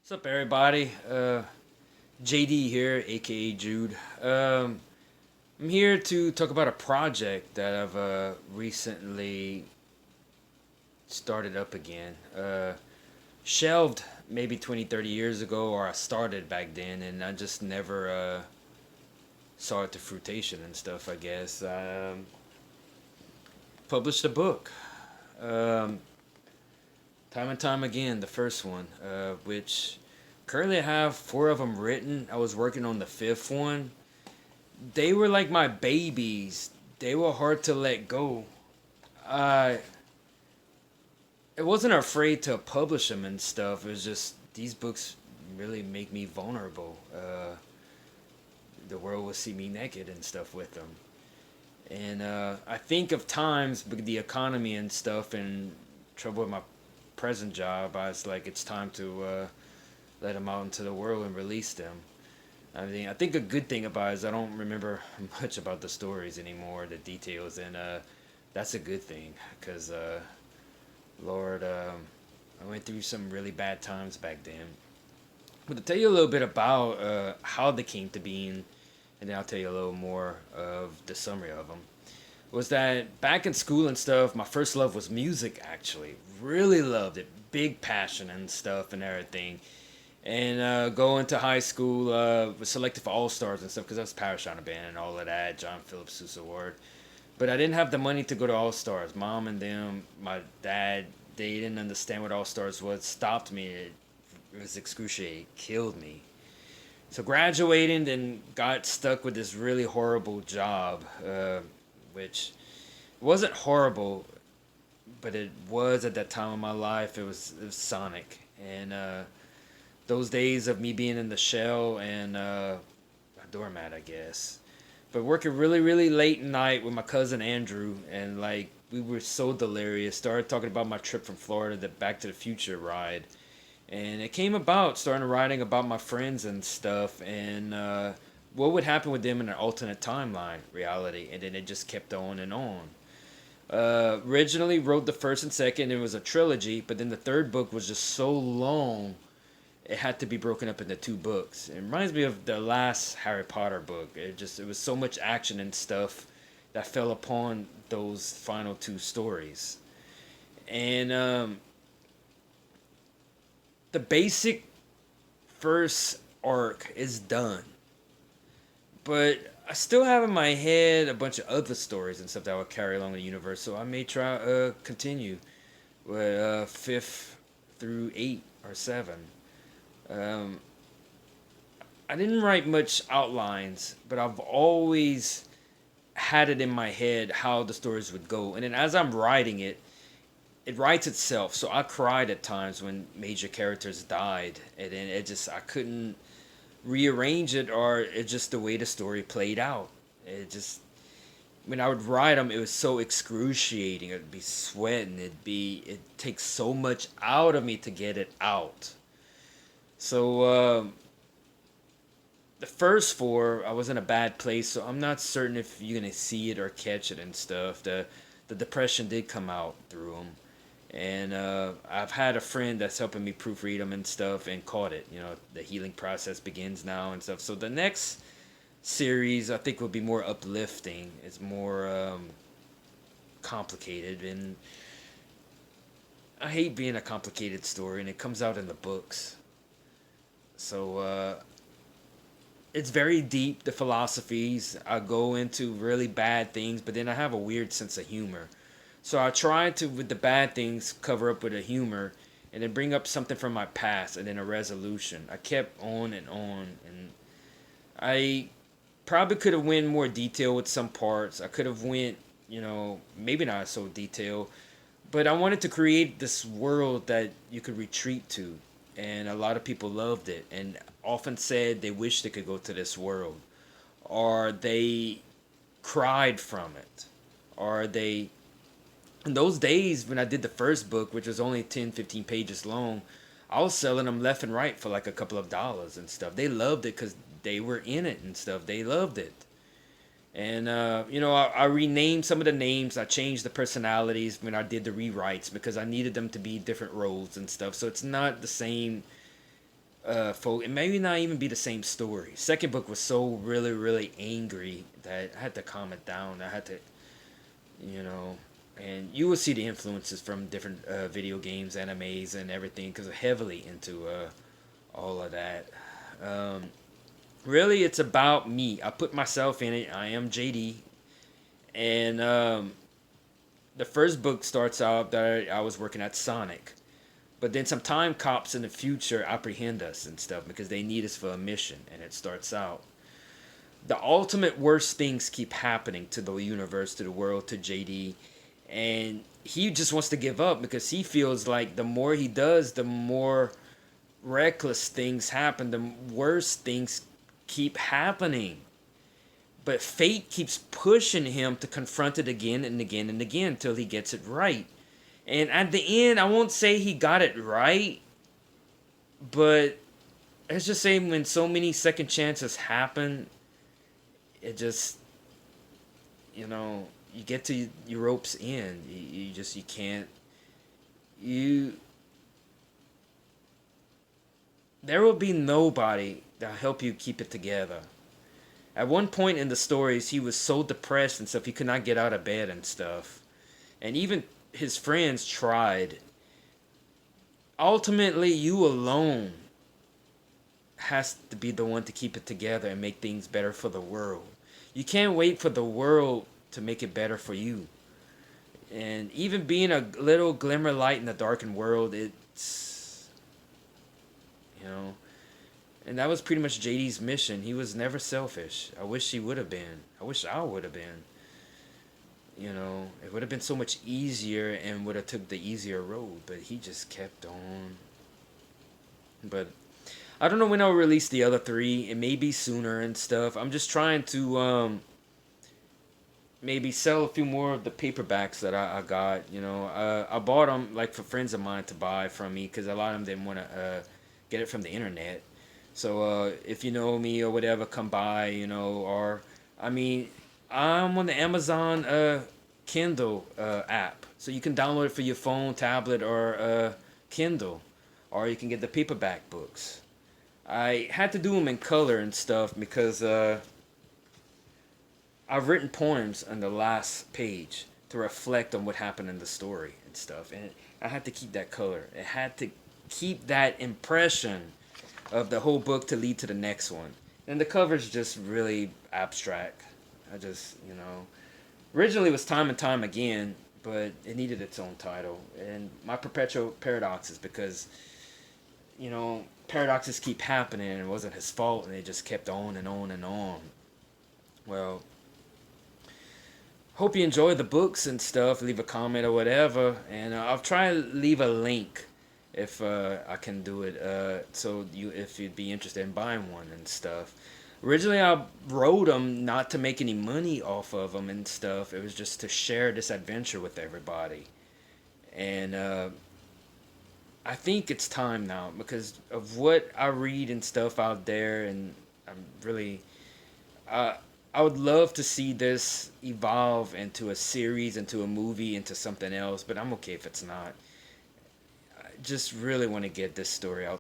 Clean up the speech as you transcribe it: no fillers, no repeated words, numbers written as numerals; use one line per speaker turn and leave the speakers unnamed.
What's up, everybody? JD here, aka Jude. I'm here to talk about a project that I've recently started up again. Shelved maybe 20, 30 years ago, or I started back then, and I just never saw it to fruition and stuff, I guess. Published a book. Um, Time and time again, the first one, which currently I have four of them written. I was working on the fifth one. They were like my babies. They were hard to let go. I wasn't afraid to publish them and stuff. It was just these books really make me vulnerable. The world will see me naked and stuff with them. And I think of times with the economy and stuff and trouble with my present job. I was like, it's time to let them out into the world and release them. I mean, I think a good thing about it is I don't remember much about the stories anymore, the details, and that's a good thing because, Lord, I went through some really bad times back then. But to tell you a little bit about how they came to being, and then I'll tell you a little more of the summary of them, was that back in school and stuff, my first love was music, actually. Really loved it. Big passion and stuff and everything. And going to high school, was selected for All Stars and stuff because I was parish on a band and all of that. John Phillips Sousa Award, but I didn't have the money to go to All Stars. Mom and them, my dad, they didn't understand what All Stars was. Stopped me. It was excruciating. Killed me. So graduating and got stuck with this really horrible job, which wasn't horrible, but it was at that time of my life. It was Sonic, and those days of me being in the shell and a doormat, I guess. But working really, really late night with my cousin Andrew, and like we were so delirious. Started talking about my trip from Florida, the Back to the Future ride, and it came about starting writing about my friends and stuff, and what would happen with them in an alternate timeline reality, and then it just kept on and on. Originally wrote the first and second, it was a trilogy, but then the third book was just so long it had to be broken up into two books. It reminds me of the last Harry Potter book. It was so much action and stuff that fell upon those final two stories. And the basic first arc is done, but I still have in my head a bunch of other stories and stuff that will carry along the universe. So I may try continue with fifth through eight or seven. Um, I didn't write much outlines, but I've always had it in my head how the stories would go. And then as I'm writing it, it writes itself. So I cried at times when major characters died, and then I couldn't rearrange it, or it's just the way the story played out. It just when I would write them, it was so excruciating. It'd be sweating. It takes so much out of me to get it out. So the first four, I was in a bad place, so I'm not certain if you're gonna see it or catch it and stuff. The depression did come out through them, and I've had a friend that's helping me proofread them and stuff, and caught it. You know, the healing process begins now and stuff. So the next series, I think, will be more uplifting. It's more complicated, and I hate being a complicated story, and it comes out in the books. So it's very deep. The philosophies I go into really bad things, but then I have a weird sense of humor. So I try to, with the bad things, cover up with a humor, and then bring up something from my past, and then a resolution. I kept on and on, and I probably could have went more detail with some parts. I could have went, maybe not so detailed, but I wanted to create this world that you could retreat to, and a lot of people loved it, and often said they wish they could go to this world, or they cried from it, or they in those days when I did the first book, which was only 10, 15 pages long, I was selling them left and right for like a couple of dollars and stuff. They loved it because they were in it and stuff. They loved it. And, I renamed some of the names. I changed the personalities when I did the rewrites because I needed them to be different roles and stuff. So it's not the same folk, and maybe not even be the same story. Second book was so really angry that I had to calm it down. I had to, you know, and you will see the influences from different video games, animes, and everything because I'm heavily into all of that. Um, really, it's about me. I put myself in it. I am JD, and the first book starts out that I was working at Sonic. But then some time cops in the future apprehend us and stuff because they need us for a mission. And it starts out. The ultimate worst things keep happening to the universe, to the world, to JD. And he just wants to give up because he feels like the more he does, the more reckless things happen, the worse things keep happening. But fate keeps pushing him to confront it again and again and again until he gets it right. And at the end, I won't say he got it right, but let's just say when so many second chances happen, it just, you get to your rope's end. You can't, you, there will be nobody that'll help you keep it together. At one point in the stories, he was so depressed and stuff, he could not get out of bed and stuff. And even his friends tried. Ultimately, you alone has to be the one to keep it together and make things better for the world. You can't wait for the world to make it better for you. And even being a little glimmer light in the darkened world, it's, you know, and that was pretty much JD's mission. He was never selfish. I wish he would have been. I wish I would have been. It would have been so much easier and would have took the easier road, but he just kept on. But I don't know when I'll release the other three. It may be sooner and stuff. I'm just trying to maybe sell a few more of the paperbacks that I got. I bought them like for friends of mine to buy from me because a lot of them didn't want to get it from the internet. So if you know me or whatever, come by. Or I mean, I'm on the Amazon Kindle app, so you can download it for your phone, tablet, or Kindle, or you can get the paperback books. I had to do them in color and stuff because I've written poems on the last page to reflect on what happened in the story and stuff, and I had to keep that color. It had to keep that impression of the whole book to lead to the next one. And the cover's just really abstract. I just, originally it was Time and Time Again, but it needed its own title. And my Perpetual Paradoxes because, paradoxes keep happening and it wasn't his fault and it just kept on and on and on. Well, hope you enjoy the books and stuff. Leave a comment or whatever. And I'll try to leave a link if I can do it. So if you'd be interested in buying one and stuff. Originally, I wrote them not to make any money off of them and stuff. It was just to share this adventure with everybody. And I think it's time now because of what I read and stuff out there. And I'm really, I would love to see this evolve into a series, into a movie, into something else. But I'm okay if it's not. I just really want to get this story out